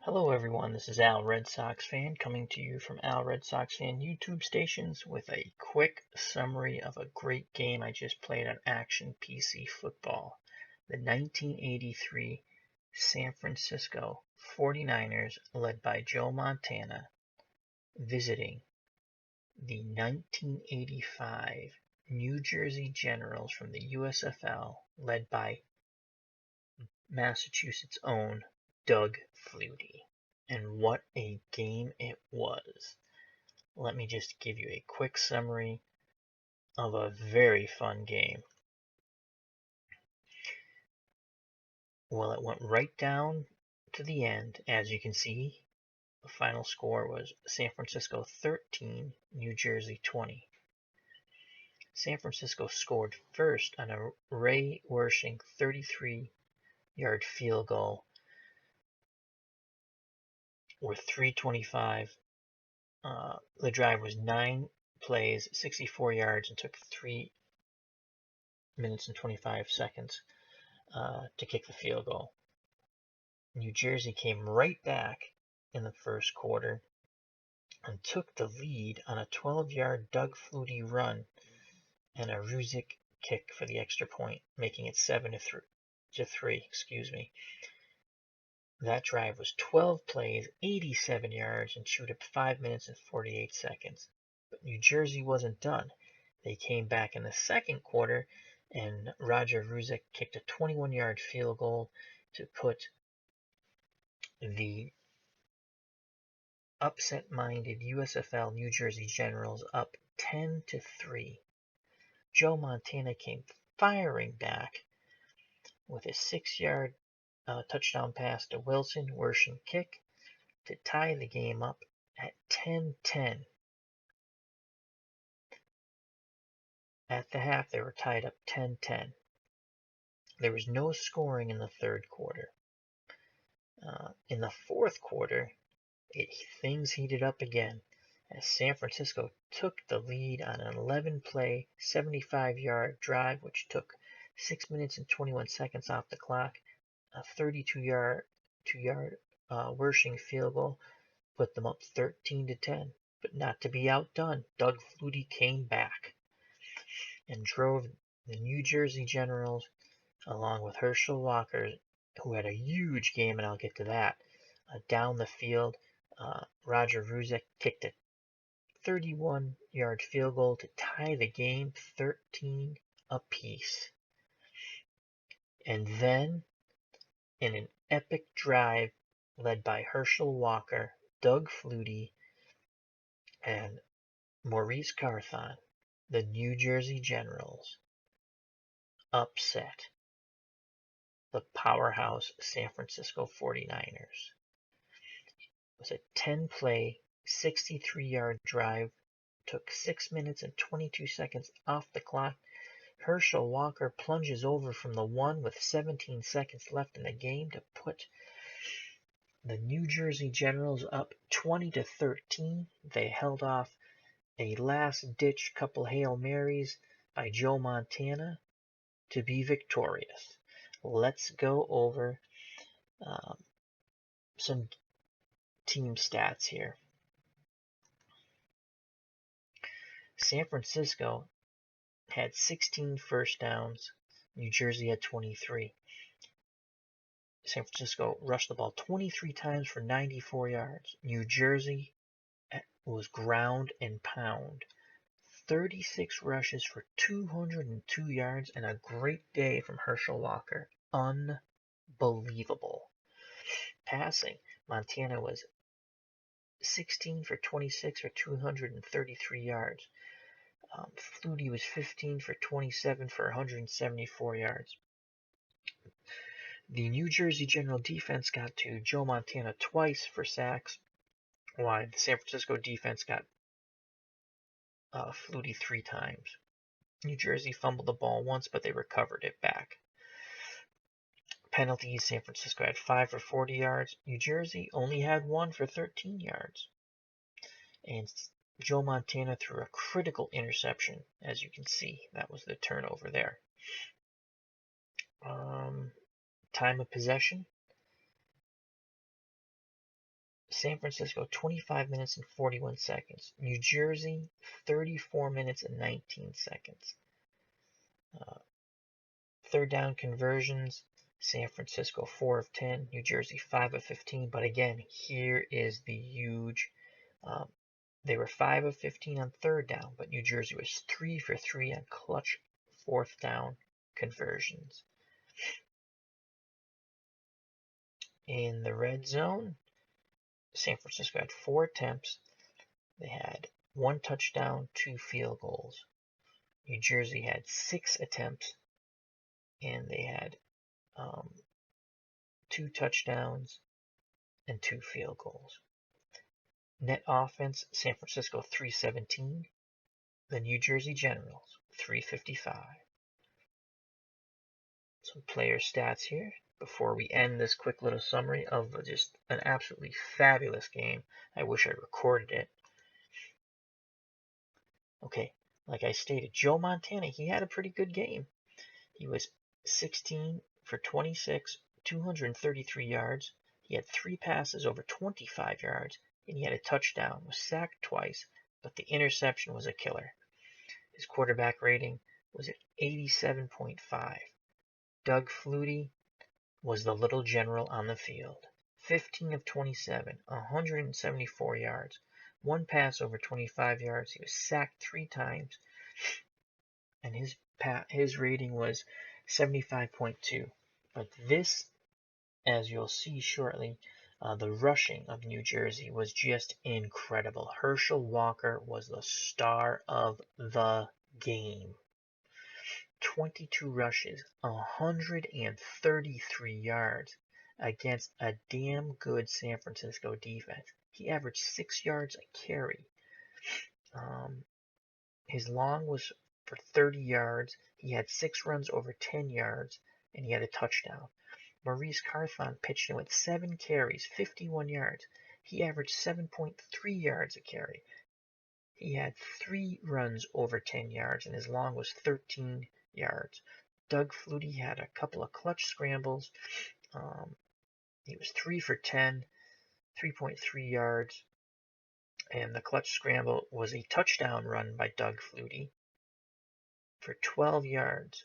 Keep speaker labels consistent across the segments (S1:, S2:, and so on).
S1: Hello everyone, this is Al Red Sox fan coming to you from Al Red Sox fan YouTube stations with a quick summary of a great game I just played on Action PC Football. The 1983 San Francisco 49ers, led by Joe Montana, visiting the 1985 New Jersey Generals from the USFL, led by Massachusetts' own Doug Flutie. And what a game it was. Let me just give you a quick summary of a very fun game. Well, it went right down to the end. As you can see, the final score was San Francisco 13, New Jersey 20. San Francisco scored first on a Ray Wersching 33-yard field goal with 3:25. The drive was 9 plays, 64 yards, and took 3 minutes and 25 seconds to kick the field goal. New Jersey came right back in the first quarter and took the lead on a 12-yard Doug Flutie run and a Ruzick kick for the extra point, making it 7-3. That drive was 12 plays, 87 yards, and chewed up 5 minutes and 48 seconds. But New Jersey wasn't done. They came back in the second quarter, and Roger Ruzick kicked a 21-yard field goal to put the upset-minded USFL New Jersey Generals up 10-3. Joe Montana came firing back with a 6-yard touchdown pass to Wilson, Wersching kick to tie the game up at 10-10. At the half, they were tied up 10-10. There was no scoring in the third quarter. In the fourth quarter, things heated up again as San Francisco took the lead on an 11-play, 75-yard drive, which took 6 minutes and 21 seconds off the clock. A 32-yard Wersching field goal put them up 13-10. But not to be outdone, Doug Flutie came back and drove the New Jersey Generals, along with Herschel Walker, who had a huge game, and I'll get to that, down the field. Roger Ruzick kicked a 31-yard field goal to tie the game 13 apiece. And then, in an epic drive led by Herschel Walker, Doug Flutie, and Maurice Carthon, the New Jersey Generals upset the powerhouse San Francisco 49ers. It was a 10-play, 63-yard drive, took 6 minutes and 22 seconds off the clock. Herschel Walker plunges over from the 1 with 17 seconds left in the game to put the New Jersey Generals up 20-13. They held off a last-ditch couple Hail Marys by Joe Montana to be victorious. Let's go over some team stats here. San Francisco had 16 first downs. New Jersey had 23. San Francisco rushed the ball 23 times for 94 yards. New Jersey was ground and pound. 36 rushes for 202 yards and a great day from Herschel Walker. Unbelievable. Passing, Montana was 16 for 26 for 233 yards. Flutie was 15 for 27 for 174 yards. The New Jersey General defense got to Joe Montana twice for sacks, while the San Francisco defense got Flutie 3 times. New Jersey fumbled the ball once, but they recovered it back. Penalties, San Francisco had 5 for 40 yards. New Jersey only had 1 for 13 yards. And Joe Montana threw a critical interception, as you can see. That was the turnover there. Time of possession. San Francisco, 25 minutes and 41 seconds. New Jersey, 34 minutes and 19 seconds. Third down conversions, San Francisco 4 of 10, New Jersey 5 of 15. But again, here is the huge, they were 5 of 15 on third down, but New Jersey was 3 for 3 on clutch fourth down conversions. In the red zone, San Francisco had 4 attempts. They had 1 touchdown, 2 field goals. New Jersey had 6 attempts, and they had 2 touchdowns and 2 field goals. Net offense, San Francisco 317, the New Jersey Generals 355. Some player stats here before we end this quick little summary of just an absolutely fabulous game. I wish I recorded it. Okay, like I stated, Joe Montana, he had a pretty good game. He was 16 for 26, 233 yards. He had 3 passes over 25 yards, and he had a touchdown, was sacked twice, but the interception was a killer. His quarterback rating was at 87.5. Doug Flutie was the little general on the field. 15 of 27, 174 yards, 1 pass over 25 yards. He was sacked 3 times, and his rating was 75.2. But this, as you'll see shortly, the rushing of New Jersey was just incredible. Herschel Walker was the star of the game. 22 rushes, 133 yards against a damn good San Francisco defense. He averaged 6 yards a carry. His long was for 30 yards. He had 6 runs over 10 yards, and he had a touchdown. Maurice Carthon pitched in with 7 carries, 51 yards. He averaged 7.3 yards a carry. He had 3 runs over 10 yards, and his long was 13 yards. Doug Flutie had a couple of clutch scrambles. He was 3 for 10, 3.3 yards, and the clutch scramble was a touchdown run by Doug Flutie for 12 yards.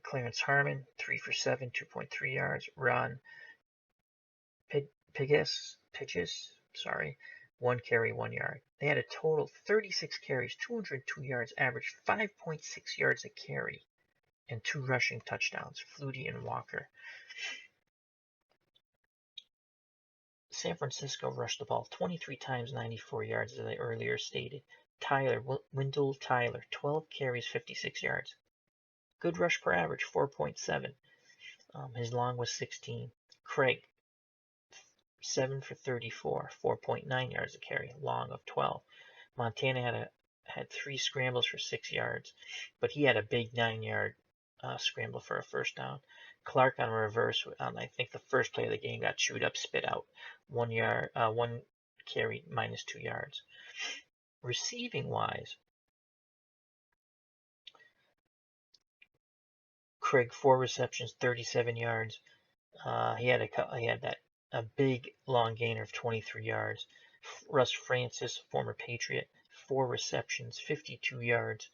S1: Clarence Harmon, 3 for 7, 2.3 yards. Ron Pidges, 1 carry, 1 yard. They had a total 36 carries, 202 yards, averaged 5.6 yards a carry, and 2 rushing touchdowns, Flutie and Walker. San Francisco rushed the ball 23 times, 94 yards, as I earlier stated. Wendell Tyler, 12 carries, 56 yards. Good rush per average, 4.7. His long was 16. Craig, 7 for 34, 4.9 yards a carry, long of 12. Montana had 3 scrambles for 6 yards, but he had a big 9-yard scramble for a first down. Clark on reverse, on I think the first play of the game, got chewed up, spit out. 1 carry, minus 2 yards. Receiving wise, Craig 4 receptions, 37 yards. He had a big long gainer of 23 yards. Russ Francis, former Patriot, 4 receptions, 52 yards,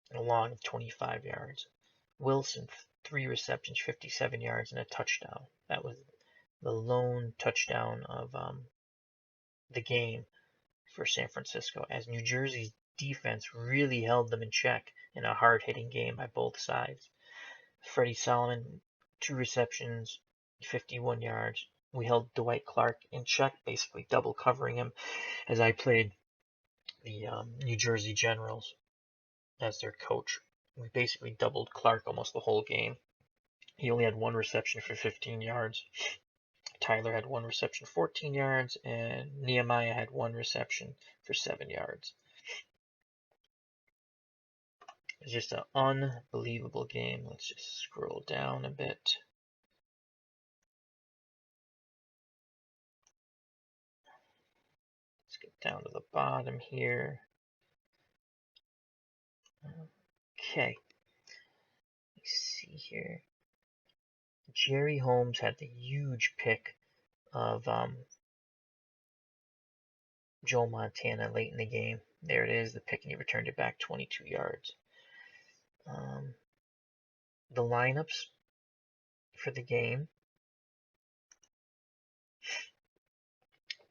S1: and a long of 25 yards. Wilson, 3 receptions, 57 yards, and a touchdown. That was the lone touchdown of the game for San Francisco, as New Jersey's defense really held them in check in a hard-hitting game by both sides. Freddie Solomon, 2 receptions, 51 yards. We held Dwight Clark in check, basically double covering him, as I played the New Jersey Generals as their coach. We basically doubled Clark almost the whole game. He only had 1 reception for 15 yards. Tyler had 1 reception, 14 yards, and Nehemiah had 1 reception for 7 yards. It's just an unbelievable game. Let's just scroll down a bit. Let's get down to the bottom here. Okay. Let's see here. Jerry Holmes had the huge pick of Joe Montana late in the game. There it is, the pick, and he returned it back 22 yards. The lineups for the game: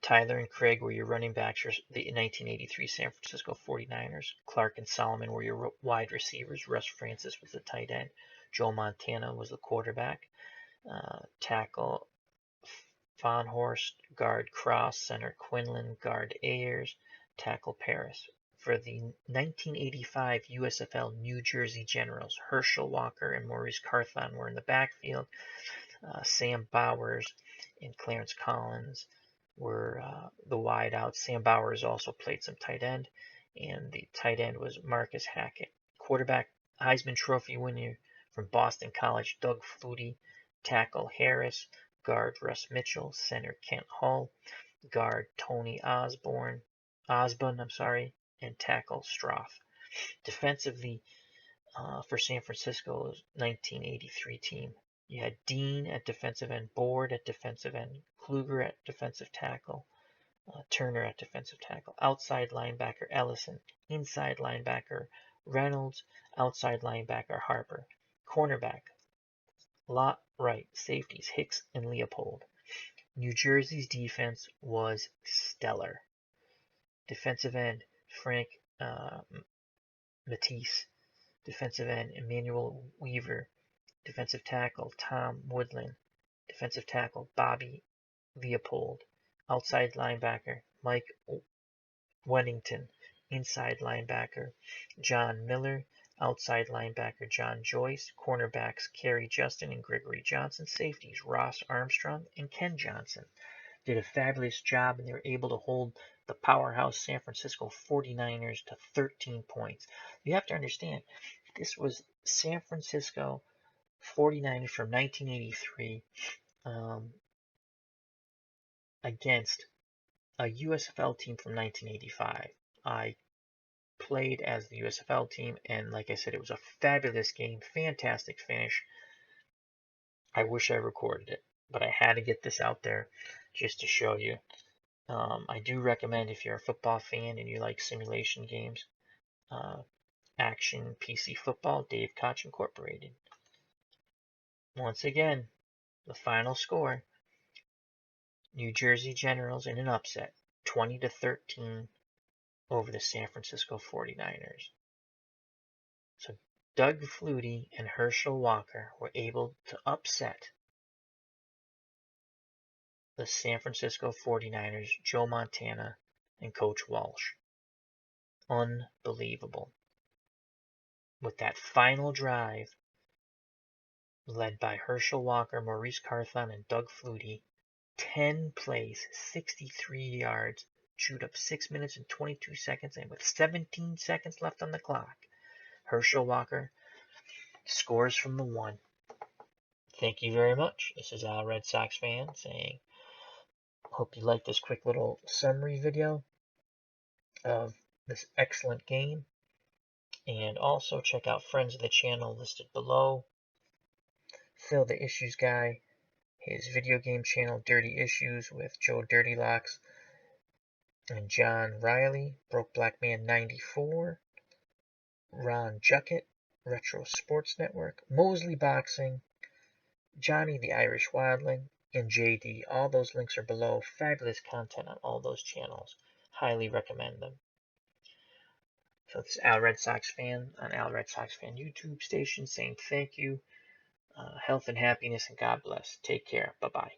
S1: Tyler and Craig were your running backs for the 1983 San Francisco 49ers. Clark and Solomon were your wide receivers. Russ Francis was the tight end. Joe Montana was the quarterback. Tackle Fonhorst, guard Cross, center Quinlan, guard Ayers, tackle Paris. For the 1985 USFL New Jersey Generals, Herschel Walker and Maurice Carthon were in the backfield. Sam Bowers and Clarence Collins were the wideouts. Sam Bowers also played some tight end, and the tight end was Marcus Hackett. Quarterback, Heisman Trophy winner from Boston College, Doug Flutie. Tackle Harris, guard Russ Mitchell, center Kent Hull, guard Tony Osborne, and tackle Stroff. Defensively, for San Francisco's 1983 team, you had Dean at defensive end, Board at defensive end, Kluger at defensive tackle, Turner at defensive tackle, outside linebacker Ellison, inside linebacker Reynolds, outside linebacker Harper, cornerback Lot right, safeties Hicks and Leopold. New Jersey's defense was stellar. Defensive end Frank Matisse, defensive end Emmanuel Weaver, defensive tackle Tom Woodland, defensive tackle Bobby Leopold, outside linebacker Mike Wennington, inside linebacker John Miller, outside linebacker John Joyce, cornerbacks Kerry Justin and Gregory Johnson, safeties Ross Armstrong and Ken Johnson. Did a fabulous job, and they were able to hold the powerhouse San Francisco 49ers to 13 points. You have to understand, this was San Francisco 49ers from 1983 against a USFL team from 1985. I played as the USFL team, and like I said, it was a fabulous game, fantastic finish. I wish I recorded it, but I had to get this out there just to show you. I do recommend, if you're a football fan and you like simulation games, Action PC Football, Dave Koch Incorporated. Once again, the final score: New Jersey Generals in an upset, 20-13 over the San Francisco 49ers. So Doug Flutie and Herschel Walker were able to upset the San Francisco 49ers, Joe Montana, and Coach Walsh. Unbelievable. With that final drive, led by Herschel Walker, Maurice Carthon, and Doug Flutie, 10 plays, 63 yards, chewed up 6 minutes and 22 seconds, and with 17 seconds left on the clock, Herschel Walker scores from the 1. Thank you very much. This is Al Red Sox fan saying, hope you like this quick little summary video of this excellent game. And also check out friends of the channel listed below. Phil the Issues Guy, his video game channel Dirty Issues with Joe Dirty Locks and John Riley, Broke Black Man 94, Ron Juckett, Retro Sports Network, Mosley Boxing, Johnny the Irish Wildling, and JD. All those links are below. Fabulous content on all those channels. Highly recommend them. So this is Al Red Sox fan on Al Red Sox fan YouTube station saying thank you. Health and happiness, and God bless. Take care. Bye-bye.